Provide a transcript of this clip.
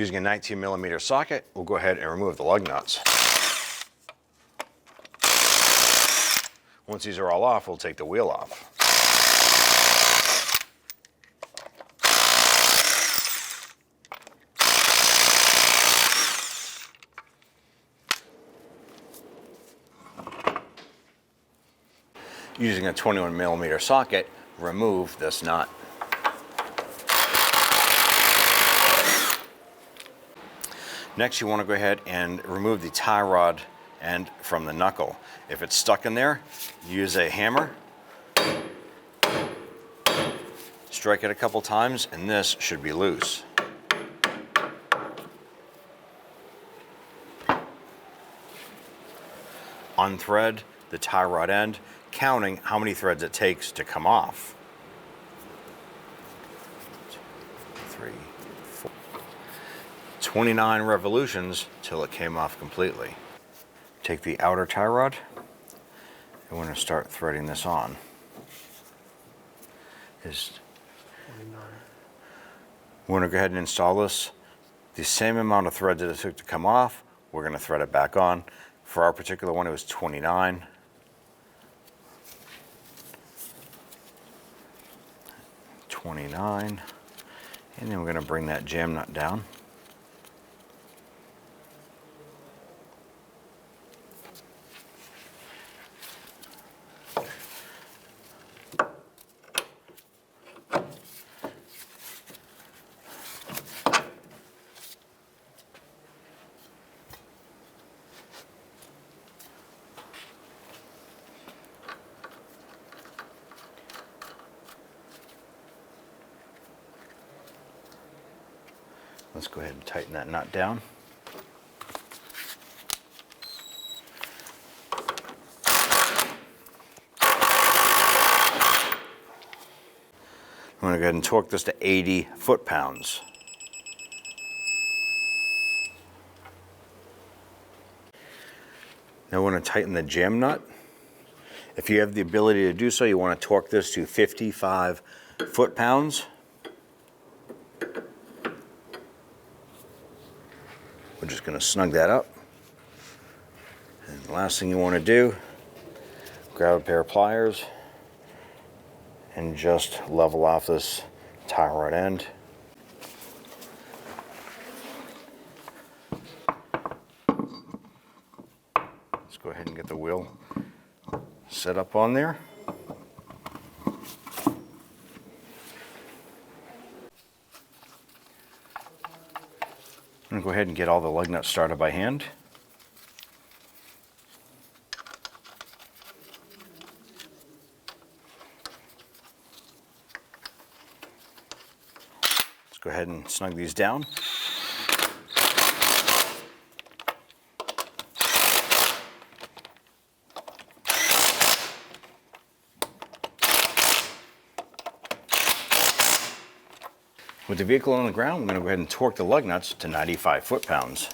Using a 19mm socket, we'll go ahead and remove the lug nuts. Once these are all off, we'll take the wheel off. Using a 21mm socket, remove this nut. Next, you want to go ahead and remove the tie rod end from the knuckle. If it's stuck in there, use a hammer, strike it a couple times, and this should be loose. Unthread the tie rod end, counting how many threads it takes to come off. 3, 4, 29 revolutions till it came off completely. Take the outer tie rod, and we're going to start threading this on. We're going to go ahead and install this. The same amount of threads that it took to come off, we're going to thread it back on. For our particular one, it was 29. 29, and then we're going to bring that jam nut down. Let's go ahead and tighten that nut down. I'm going to go ahead and torque this to 80 foot-pounds. Now we're going to tighten the jam nut. If you have the ability to do so, you want to torque this to 55 foot-pounds. We're just going to snug that up. And the last thing you want to do, grab a pair of pliers and just level off this tie rod end. Let's go ahead and get the wheel set up on there. I'm going to go ahead and get all the lug nuts started by hand. Let's go ahead and snug these down. With the vehicle on the ground, we're going to go ahead and torque the lug nuts to 95 foot-pounds.